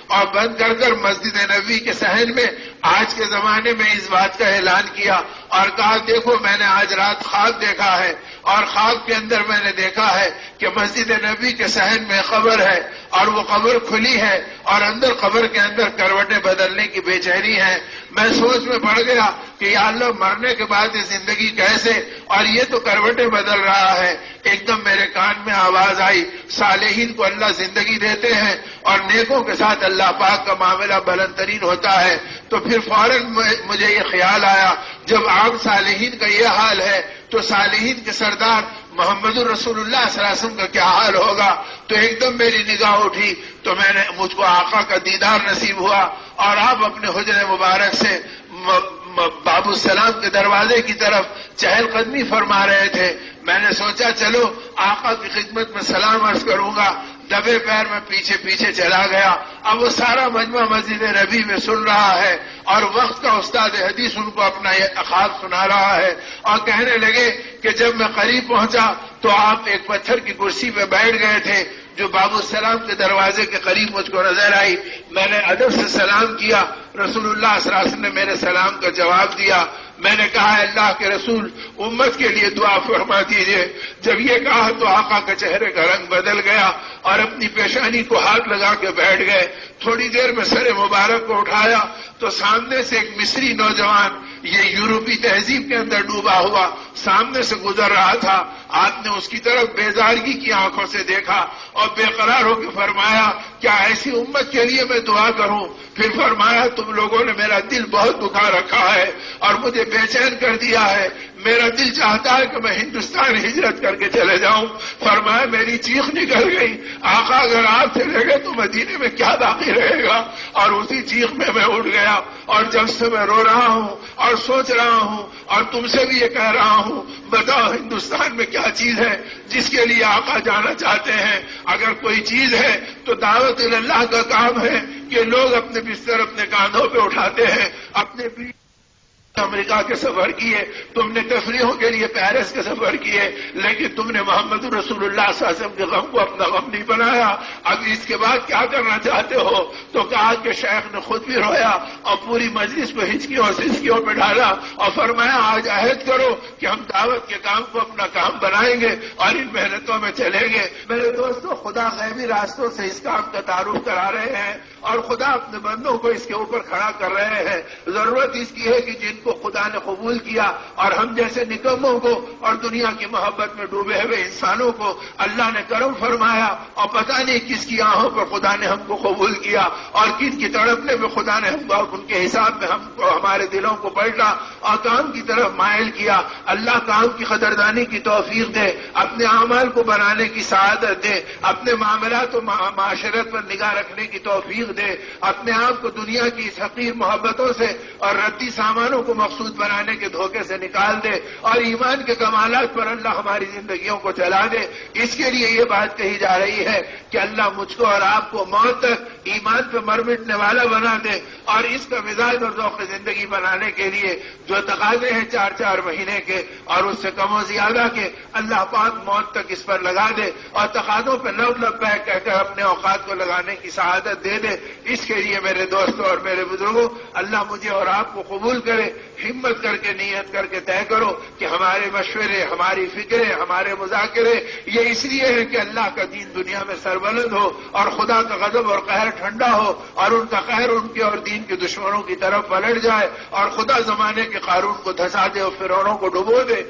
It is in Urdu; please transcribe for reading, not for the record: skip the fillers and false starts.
اور بند کر کر مسجد نبوی کے صحن میں آج کے زمانے میں اس بات کا اعلان کیا اور کہا دیکھو میں نے آج رات خواب دیکھا ہے اور خواب کے اندر میں نے دیکھا ہے کہ مسجد نبوی کے صحن میں قبر ہے اور وہ قبر کھلی ہے اور اندر قبر کے اندر کروٹیں بدلنے کی بے چینی ہے۔ میں سوچ میں پڑ گیا کہ یا اللہ مرنے کے بعد یہ زندگی کیسے، اور یہ تو کروٹیں بدل رہا ہے۔ ایک دم میرے کان میں آواز آئی صالحین کو اللہ زندگی دیتے ہیں اور نیکوں کے ساتھ اللہ پاک کا معاملہ بلند ترین ہوتا ہے۔ تو پھر فوراً مجھے یہ خیال آیا جب عام صالحین کا یہ حال ہے تو صالحین کے سردار محمد الرسول اللہ صلی اللہ علیہ وسلم کا کیا حال ہوگا۔ تو ایک دم میری نگاہ اٹھی تو مجھ کو آقا کا دیدار نصیب ہوا اور آپ اپنے حجر مبارک سے باب السلام کے دروازے کی طرف چہل قدمی فرما رہے تھے۔ میں نے سوچا چلو آقا کی خدمت میں سلام عرض کروں گا، دبے پیر میں پیچھے پیچھے چلا گیا۔ اب وہ سارا مجمع مسجد نبی میں سن رہا ہے اور وقت کا استاد حدیث ان کو اپنا یہ خواب سنا رہا ہے اور کہنے لگے کہ جب میں قریب پہنچا تو آپ ایک پتھر کی کرسی پہ بیٹھ گئے تھے جو باب السلام کے دروازے کے قریب مجھ کو نظر آئی۔ میں نے ادب سے سلام کیا، رسول اللہ صلی اللہ علیہ وسلم نے میرے سلام کا جواب دیا۔ میں نے کہا اللہ کے رسول امت کے لیے دعا فرما دیجئے۔ جب یہ کہا تو آقا کے چہرے کا رنگ بدل گیا اور اپنی پیشانی کو ہاتھ لگا کے بیٹھ گئے۔ تھوڑی دیر میں سر مبارک کو اٹھایا تو سامنے سے ایک مصری نوجوان یہ یورپی تہذیب کے اندر ڈوبا ہوا سامنے سے گزر رہا تھا۔ آپ نے اس کی طرف بیزارگی کی آنکھوں سے دیکھا اور بے قرار ہو کے فرمایا کیا ایسی امت کے لیے میں دعا کروں؟ پھر فرمایا تم لوگوں نے میرا دل بہت دکھا رکھا ہے اور مجھے بے چین کر دیا ہے، میرا دل چاہتا ہے کہ میں ہندوستان ہجرت کر کے چلے جاؤں۔ فرمایا میری چیخ نکل گئی آقا اگر آپ چلے گئے تو مدینے میں کیا باقی رہے گا، اور اسی چیخ میں اٹھ گیا اور جب سے میں رو رہا ہوں اور سوچ رہا ہوں اور تم سے بھی یہ کہہ رہا ہوں بتاؤ ہندوستان میں کیا چیز ہے جس کے لیے آقا جانا چاہتے ہیں؟ اگر کوئی چیز ہے تو دعوت اللہ کا کام ہے کہ لوگ اپنے بستر اپنے کاندھوں پہ اٹھاتے ہیں، اپنے امریکہ کے سفر کیے، تم نے تفریحوں کے لیے پیرس کے سفر کیے، لیکن تم نے محمد رسول اللہ صلی اللہ علیہ وسلم کے غم کو اپنا غم نہیں بنایا۔ اب اس کے بعد کیا کرنا چاہتے ہو؟ تو کہا کہ شیخ نے خود بھی رویا اور پوری مجلس کو ہچکیوں اور سسکیوں پہ ڈالا اور فرمایا آج عہد کرو کہ ہم دعوت کے کام کو اپنا کام بنائیں گے اور ان محنتوں میں چلیں گے۔ میرے دوستو خدا غیبی راستوں سے اس کام کا تعارف کرا رہے ہیں اور خدا اپنے بندوں کو اس کے اوپر کھڑا کر رہے ہیں۔ ضرورت اس کی ہے کہ جن کو خدا نے قبول کیا اور ہم جیسے نکموں کو اور دنیا کی محبت میں ڈوبے ہوئے انسانوں کو اللہ نے کرم فرمایا اور پتہ نہیں کس کی آنکھوں پر خدا نے ہم کو قبول کیا اور کن کی تڑپنے میں خدا نے ہم کو ان کے حساب میں ہم کو ہمارے دلوں کو پلٹا اور کام کی طرف مائل کیا۔ اللہ کام کی قدردانی کی توفیق دے، اپنے اعمال کو بنانے کی سعادت دے، اپنے معاملات و معاشرت پر نگاہ رکھنے کی توفیق دے، اپنے آپ کو دنیا کی اس حقیر محبتوں سے اور ردی سامانوں کو مقصود بنانے کے دھوکے سے نکال دے اور ایمان کے کمالات پر اللہ ہماری زندگیوں کو چلا دے۔ اس کے لیے یہ بات کہی جا رہی ہے کہ اللہ مجھ کو اور آپ کو موت تک ایمان پہ مر مٹنے والا بنا دے اور اس کا مزاج اور ذوق زندگی بنانے کے لیے جو تقاضے ہیں 4 مہینے کے اور اس سے کم و زیادہ کے اللہ پاک موت تک اس پر لگا دے اور تقاضوں پہ لبیک کہہ کر اپنے اوقات کو لگانے کی سعادت دے دے۔ اس کے لیے میرے دوستوں اور میرے بزرگوں اللہ مجھے اور آپ کو قبول کرے۔ ہمت کر کے نیت کر کے طے کرو کہ ہمارے مشورے، ہماری فکریں، ہمارے مذاکرے یہ اس لیے ہے کہ اللہ کا دین دنیا میں سربلند ہو اور خدا کا غضب اور قہر ٹھنڈا ہو اور ان کا قہر ان کے اور دین کے دشمنوں کی طرف پلٹ جائے اور خدا زمانے کے قارون کو دھسا دے اور فرعونوں کو ڈبو دے